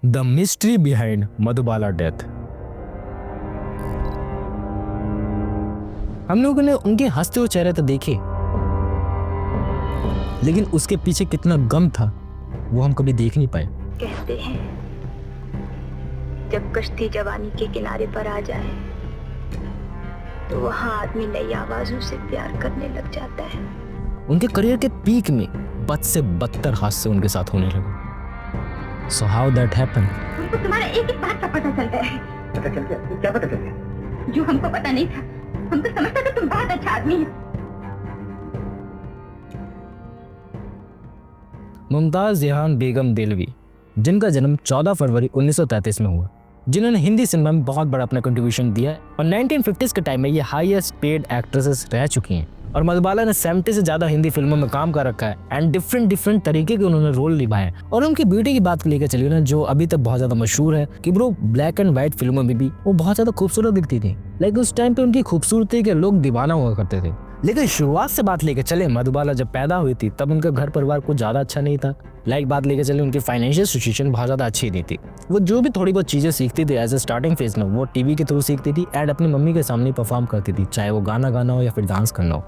The mystery behind Madhubala death. हम लोगों ने उनके हंसते हुए चेहरे तो देखे, लेकिन उसके पीछे कितना गम था वो हम कभी देख नहीं पाए। कहते हैं जब कश्ती जवानी के किनारे पर आ जाए तो वहां आदमी नई आवाजों से प्यार करने लग जाता है। उनके करियर के पीक में बद से बदतर हादसे उनके साथ होने लगे। So how that happened? हमको तुम्हारा एक एक बात का पता चल गया है। पता चल गया? क्या पता चल गया? जो हमको पता नहीं था। हम तो समझते थे तुम बहुत अच्छा आदमी हो। मुमताज जहान बेगम देलवी, जिनका जन्म 14 फरवरी 1933 में हुआ, जिन्होंने हिंदी सिनेमा में बहुत बड़ा अपना कंट्रीब्यूशन दिया और 1950s के टाइम में ये हाईएस्ट पेड एक्ट्रेसेस रह चुकी हैं। और मधुबाला ने 70 से ज्यादा हिंदी फिल्मों में काम कर रखा है एंड डिफरेंट तरीके के उन्होंने रोल निभाए। और उनकी ब्यूटी की बात लेकर चलिए ना, जो अभी तक बहुत ज्यादा मशहूर है कि ब्रो ब्लैक एंड व्हाइट फिल्मों में भी वो बहुत ज्यादा खूबसूरत दिखती थी। लेकिन उस टाइम पे उनकी खूबसूरती के लोग दीवाना हुआ करते थे। लेकिन शुरुआत से बात लेके चले, मधुबाला जब पैदा हुई थी तब उनका घर परिवार कुछ ज्यादा अच्छा नहीं था। बात लेके चले, उनकी फाइनेंशियल सिचुएशन बहुत ज्यादा अच्छी नहीं थी। वो जो भी थोड़ी बहुत चीजें सीखती थी एज ए स्टार्टिंग फेज में, वो टीवी के थ्रू सीखती थी एंड अपनी मम्मी के सामने परफॉर्म करती थी, चाहे वो गाना गाना हो या फिर डांस करना हो।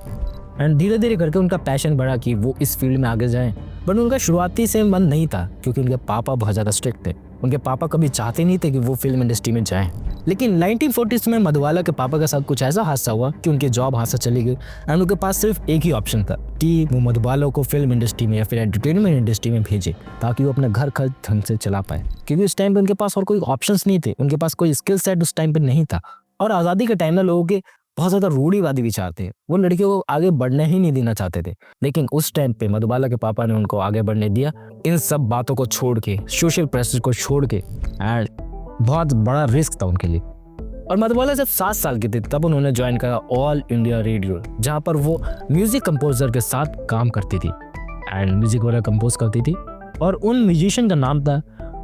एंड धीरे धीरे करके उनका पैशन बढ़ा कि वो इस फील्ड में आगे जाएं। बट उनका शुरुआती से मन नहीं था क्योंकि उनके पापा बहुत ज़्यादा स्ट्रिक्ट थे। उनके पापा कभी चाहते नहीं थे कि वो फिल्म इंडस्ट्री में जाएं। लेकिन 1940s में मधुबाला के पापा के साथ कुछ ऐसा हादसा हुआ कि उनकी जॉब हाथ से चली गई एंड उनके पास सिर्फ एक ही ऑप्शन था कि वो मधुबाला को फिल्म इंडस्ट्री में या फिर एंटरटेनमेंट इंडस्ट्री में भेजे ताकि वो अपना घर खर्च ढंग से चला पाए, क्योंकि उस टाइम पे उनके पास और कोई ऑप्शंस नहीं थे। उनके पास कोई स्किल सेट उस टाइम पे नहीं था। और आज़ादी के टाइम में लोगों के बहुत ज़्यादा रूढ़िवादी विचार थे, वो लड़कियों को आगे बढ़ने ही नहीं देना चाहते थे। लेकिन उस टाइम पे मधुबाला के पापा ने उनको आगे बढ़ने दिया, इन सब बातों को छोड़ के, सोशल प्रेशर को छोड़ के। एंड बहुत बड़ा रिस्क था उनके लिए। और मधुबाला जब 7 साल की थी तब उन्होंने ज्वाइन करा ऑल इंडिया रेडियो, जहाँ पर वो म्यूजिक कंपोजर के साथ काम करती थी एंड म्यूजिक वगैरह कंपोज करती थी। और उन म्यूजिशियन का नाम था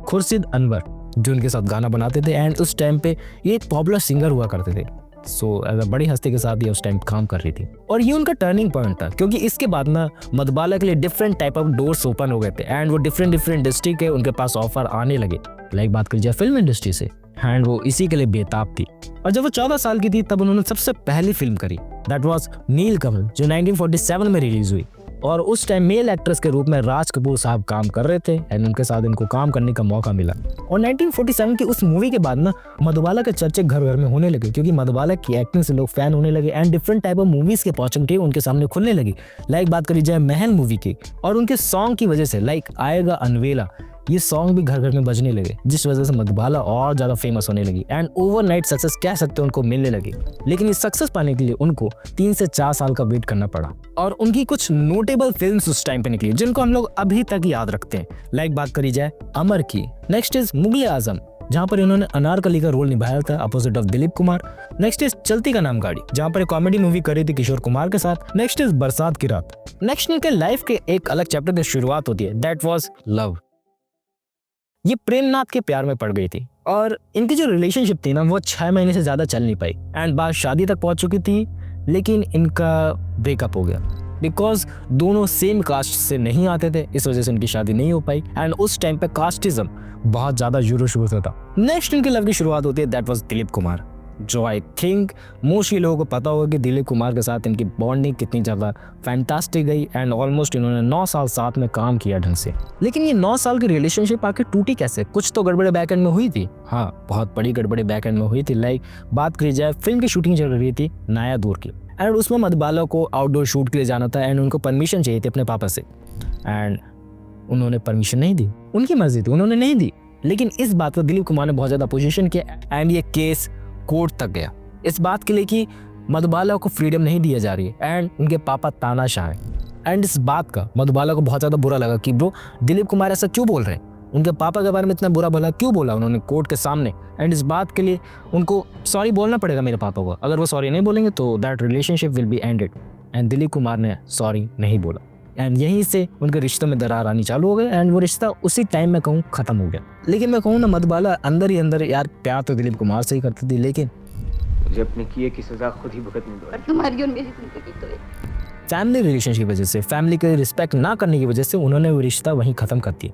खुर्शीद अनवर, जो उनके साथ गाना बनाते थे एंड उस टाइम पे ये एक पॉपुलर सिंगर हुआ करते थे। सो बड़ी हस्ती के साथ ये उस टाइम काम कर रही थी। और ये उनका टर्निंग पॉइंट था क्योंकि इसके बाद ना मधुबाला के लिए different type of doors open हो गए थे एंड वो डिफरेंट इंडस्ट्री के उनके पास ऑफर आने लगे। बात कर जाए फिल्म इंडस्ट्री से, एंड वो इसी के लिए बेताब थी। और जब वो 14 साल की थी तब उन्होंने सबसे पहली फिल्म करी, दैट वाज नीलकमल, जो 1947 में रिलीज हुई। और उस टाइम मेल एक्ट्रेस के रूप में राज कपूर साहब काम कर रहे थे एंड उनके साथ इनको काम करने का मौका मिला। और 1947 की उस मूवी के बाद ना मधुबाला के चर्चे घर घर में होने लगे क्योंकि मधुबाला की एक्टिंग से लोग फैन होने लगे and different type of movies के अपॉर्चुनिटी उनके सामने खुलने लगी। बात करी जाए महल मूवी की, और उनके सॉन्ग की वजह से आएगा अनवेला, ये सॉन्ग भी घर घर में बजने लगे, जिस वजह से मधुबाला और ज्यादा फेमस होने लगी एंड ओवरनाइट सक्सेस कह सकते हैं उनको मिलने लगी। लेकिन इस सक्सेस पाने के लिए उनको 3 से 4 साल का वेट करना पड़ा। और उनकी कुछ नोटेबल फिल्म्स उस टाइम पे निकली जिनको हम लोग अभी तक याद रखते हैं। बात करी जाए अमर की, नेक्स्ट इज मुगले आजम, जहाँ पर इन्होंने अनारकली का रोल निभाया था opposite of Dilip Kumar. Next is चलती का नाम गाड़ी, जहाँ पर कॉमेडी मूवी करी थी किशोर कुमार के साथ। नेक्स्ट इज बरसात की रात। नेक्स्ट इनके लाइफ के एक अलग चैप्टर की शुरुआत होती है, दैट वाज लव। ये प्रेमनाथ के प्यार में पड़ गई थी और इनकी जो रिलेशनशिप थी ना वो 6 महीने से ज्यादा चल नहीं पाई एंड बात शादी तक पहुंच चुकी थी। लेकिन इनका ब्रेकअप हो गया बिकॉज दोनों सेम कास्ट से नहीं आते थे, इस वजह से इनकी शादी नहीं हो पाई एंड उस टाइम पे कास्टिज्म बहुत ज्यादा जोरों शोरों से था। नेक्स्ट इनकी लव की शुरुआत होती है, दैट वाज दिलीप कुमार, जो आई थिंक मोस्टली लोगों को पता होगा कि दिलीप कुमार के साथ इनकी बॉन्डिंग कितनी ज़्यादा फैंटास्टिक गई एंड ऑलमोस्ट इन्होंने 9 साल साथ में काम किया ढंग से। लेकिन ये 9 साल की रिलेशनशिप आके टूटी कैसे? कुछ तो गड़बड़े बैक एंड में हुई थी। हाँ, बहुत बड़ी गड़बड़े बैक एंड में हुई थी। बात करी जाए फिल्म की शूटिंग चल रही थी नया दौर की एंड उसमें मधुबाला को आउटडोर शूट के लिए जाना था एंड उनको परमिशन चाहिए थी अपने पापा से एंड उन्होंने परमिशन नहीं दी। उनकी मर्जी थी, उन्होंने नहीं दी। लेकिन इस बात पर दिलीप कुमार ने बहुत ज़्यादा अपोजिशन किया एंड ये केस कोर्ट तक गया इस बात के लिए कि मधुबाला को फ्रीडम नहीं दिया जा रही है एंड उनके पापा तानाशाह हैं। एंड इस बात का मधुबाला को बहुत ज़्यादा बुरा लगा कि ब्रो दिलीप कुमार ऐसा क्यों बोल रहे हैं, उनके पापा के बारे में इतना बुरा भला क्यों बोला उन्होंने कोर्ट के सामने। एंड इस बात के लिए उनको सॉरी बोलना पड़ेगा मेरे पापा को, अगर वो सॉरी नहीं बोलेंगे तो that relationship will be ended. And Dilip Kumar ने सॉरी नहीं बोला एंड यहीं से उनके रिश्तों में दरार आनी चालू हो गई एंड वो रिश्ता उसी टाइम में कहूँ खत्म हो गया। लेकिन मैं कहूँ ना, मधुबाला अंदर ही अंदर यार प्यार तो दिलीप कुमार से ही करती थी, लेकिन मुझे अपने किए की सजा खुद ही भुगतनी दो। तुम्हारी और मेरी जिंदगी तो फैमिली रिलेशन की वजह से, फैमिली के रिस्पेक्ट ना करने की वजह से उन्होंने वो रिश्ता वहीं खत्म कर दिया।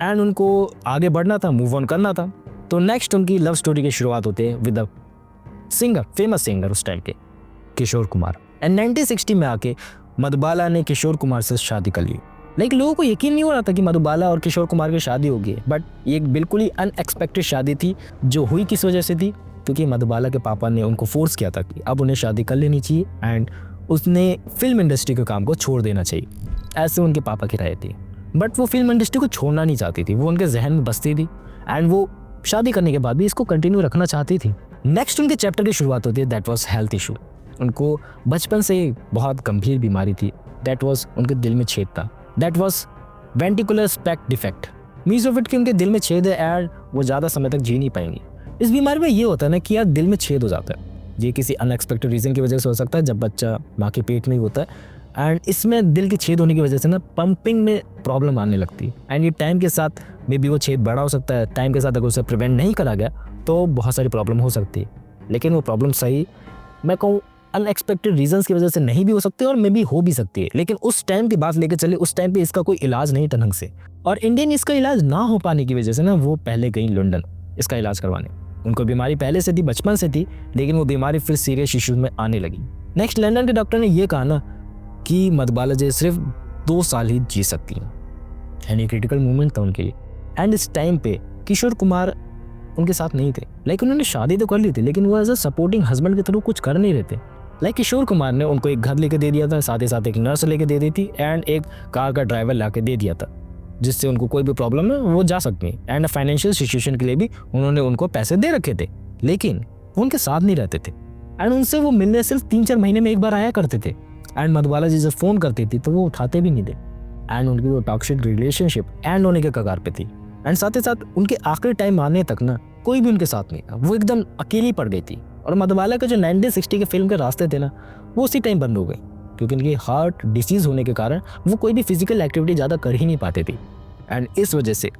एंड उनको आगे बढ़ना था, मूव ऑन करना था। तो नेक्स्ट उनकी लव स्टोरी की शुरुआत होती है with the singer, famous singer उस टाइम के, किशोर कुमार। एंड 1960 में आके मधुबाला ने किशोर कुमार से शादी कर ली। लाइक लोगों को यकीन नहीं हो रहा था कि मधुबाला और किशोर कुमार की शादी होगी, बट ये एक बिल्कुल ही अनएक्सपेक्टेड शादी थी। जो हुई किस वजह से थी, क्योंकि मधुबाला के पापा ने उनको फोर्स किया था कि अब उन्हें शादी कर लेनी चाहिए एंड उसने फिल्म इंडस्ट्री के काम को छोड़ देना चाहिए। ऐसे उनके पापा की राय थी, बट वो फिल्म इंडस्ट्री को छोड़ना नहीं चाहती थी, वो उनके जहन में बसती थी एंड वो शादी करने के बाद भी इसको कंटिन्यू रखना चाहती थी। नेक्स्ट उनके चैप्टर की शुरुआत होती है, दैट वाज हेल्थ इशू। उनको बचपन से बहुत गंभीर बीमारी थी, दैट वाज उनके दिल में छेद था, that was ventricular septal defect. Means of it कि उनके दिल में छेद है एंड वो ज़्यादा समय तक जी नहीं पाएंगे। इस बीमारी में ये होता है ना कि यार दिल में छेद हो जाता है, ये किसी अनएक्सपेक्टेड रीज़न की वजह से हो सकता है, जब बच्चा माँ के पेट में ही होता है एंड इसमें दिल के छेद होने की वजह से ना पंपिंग में प्रॉब्लम आने लगती है एंड ये टाइम के साथ मे बी वो छेद बड़ा हो सकता है। टाइम के साथ अगर उसे प्रिवेंट नहीं करा गया तो बहुत सारी प्रॉब्लम हो सकती है, लेकिन वो प्रॉब्लम सही मैं कहूँ अनएक्सपेक्टेड रीजंस की वजह से नहीं भी हो सकती है और मे बी हो भी सकती है। लेकिन उस टाइम की बात लेकर चले, उस टाइम पे इसका कोई इलाज नहीं था ढंग से, और इंडियन इसका इलाज ना हो पाने की वजह से ना वो पहले गई लंदन इसका इलाज करवाने। उनको बीमारी पहले से थी, बचपन से थी, लेकिन वो बीमारी फिर सीरियस इश्यूज में आने लगी। नेक्स्ट लंदन के डॉक्टर ने ये कहा ना कि मधुबाला जी सिर्फ 2 साल ही जी सकती हैं एंड ये क्रिटिकल मोमेंट था उनके लिए। एंड इस टाइम पे किशोर कुमार उनके साथ नहीं थे, लाइक उन्होंने शादी तो कर ली थी लेकिन वो एज अ सपोर्टिंग हस्बैंड के थ्रू कुछ कर नहीं रहे थे। लाइक किशोर कुमार ने उनको एक घर लेके दे दिया था, साथ ही साथ एक नर्स लेके दे दी थी एंड एक कार का ड्राइवर ला के दे दिया था, जिससे उनको कोई भी प्रॉब्लम है वो जा सकती हैं। एंड फाइनेंशियल सिचुएशन के लिए भी उन्होंने उनको पैसे दे रखे थे, लेकिन वो उनके साथ नहीं रहते थे एंड उनसे वो मिलने सिर्फ 3-4 महीने में एक बार आया करते थे। एंड मधुबाला जी जब फ़ोन करती थी तो वो उठाते भी नहीं थे एंड उनकी वो टॉक्सिक रिलेशनशिप एंड होने के कगार पे थी। एंड साथ ही साथ उनके आखिरी टाइम आने तक ना कोई भी उनके साथ नहीं था, वो एकदम अकेली पड़ गई थी। और मधुबाला के जो 1960 के फिल्म के रास्ते थे ना वो उसी टाइम बंद हो गए, क्योंकि उनकी हार्ट डिसीज़ होने के कारण वो कोई भी फिजिकल एक्टिविटी ज़्यादा कर ही नहीं पाते थे एंड इस वजह से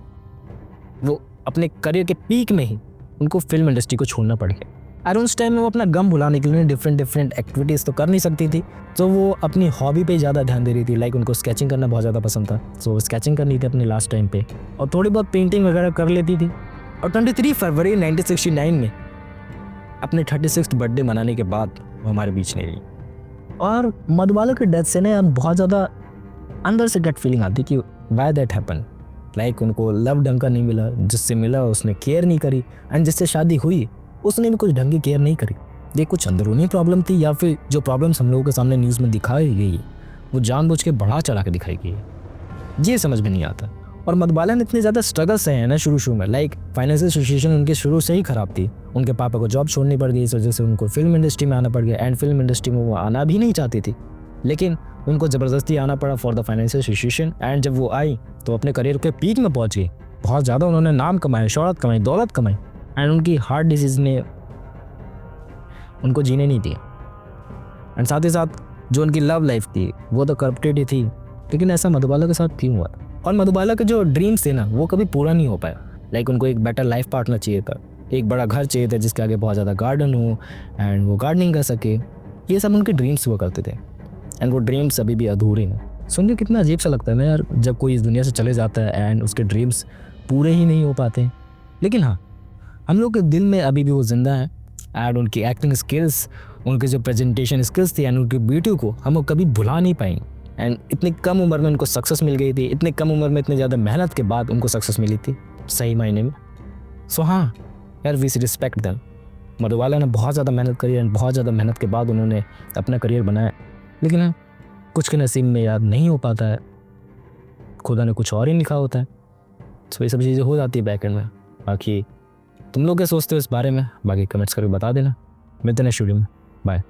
वो अपने करियर के पीक में ही उनको फिल्म इंडस्ट्री को छोड़ना पड़ गया। और उस टाइम में वो अपना गम भुलाने के लिए डिफरेंट एक्टिविटीज़ तो कर नहीं सकती थी, तो वो अपनी हॉबी पे ज़्यादा ध्यान दे रही थी। लाइक उनको स्केचिंग करना बहुत ज़्यादा पसंद था, सो स्केचिंग करनी थी अपने लास्ट टाइम पे, और थोड़ी बहुत पेंटिंग वगैरह कर लेती थी। और 23 फरवरी 1969 में अपने 36th बर्थडे मनाने के बाद वो हमारे बीच नहीं रही। और मधुबाला की डेथ से ना बहुत ज़्यादा अंदर से गट फीलिंग आती कि वाई दैट हैपन। लाइक उनको लव ढंग का नहीं मिला, जिससे मिला उसने केयर नहीं करी एंड जिससे शादी हुई उसने भी कुछ ढंग की केयर नहीं करी। ये कुछ अंदरूनी प्रॉब्लम थी या फिर जो प्रॉब्लम्स हम लोगों के सामने न्यूज़ में दिखाई गई है वो जानबूझ के बढ़ा चढ़ा के दिखाई गई है, ये समझ में नहीं आता। और मधुबाला ने इतने ज़्यादा स्ट्रगल सहे हैं ना शुरू में, लाइक फाइनेंशियल सिचुएशन उनके शुरू से ही ख़राब थी। उनके पापा को जॉब छोड़नी पड़ गई, इस वजह से उनको फिल्म इंडस्ट्री में आना पड़ गया एंड फिल्म इंडस्ट्री में वो आना भी नहीं चाहती थी, लेकिन उनको ज़बरदस्ती आना पड़ा for the financial situation. And जब वो आई तो अपने करियर के पीक में पहुँच गई, बहुत ज़्यादा उन्होंने नाम कमाए, शोहरत कमाई, दौलत कमाई एंड उनकी हार्ट डिजीज़ ने उनको जीने नहीं दिया। एंड साथ ही साथ जो उनकी लव लाइफ थी वो तो करप्टेड ही थी, लेकिन ऐसा मधुबाला के साथ क्यों हुआ? और मधुबाला के जो ड्रीम्स थे ना वो कभी पूरा नहीं हो पाया। लाइक उनको एक बेटर लाइफ पार्टनर चाहिए था, एक बड़ा घर चाहिए था जिसके आगे बहुत ज़्यादा गार्डन हो एंड वो गार्डनिंग कर सके, ये सब उनके ड्रीम्स हुआ करते थे एंड वो ड्रीम्स अभी भी अधूरे हैं। सुन के कितना अजीब सा लगता है ना यार, जब कोई इस दुनिया से चले जाता है एंड उसके ड्रीम्स पूरे ही नहीं हो पाते। लेकिन हाँ, हम लोग के दिल में अभी भी वो जिंदा है एंड उनकी एक्टिंग स्किल्स, उनके जो प्रेजेंटेशन स्किल्स थी एंड उनकी ब्यूटी को हम लोग कभी भुला नहीं पाएंगे। एंड इतनी कम उम्र में उनको सक्सेस मिल गई थी, इतनी कम उम्र में इतनी ज़्यादा मेहनत के बाद उनको सक्सेस मिली थी सही मायने में। सो हाँ यार, वी रिस्पेक्ट देम। मधुबाला ने बहुत ज़्यादा मेहनत करी एंड बहुत ज़्यादा मेहनत के बाद उन्होंने अपना करियर बनाया, लेकिन हाँ, कुछ के नसीब में याद नहीं हो पाता है, खुदा ने कुछ और ही लिखा होता है। सो ये सब चीज़ें हो जाती है बैक एंड में। बाकी तुम लोग क्या सोचते हो इस बारे में, बाकी कमेंट्स करके बता देना। मिलते हैं नेक्स्ट वीडियो में, बाय।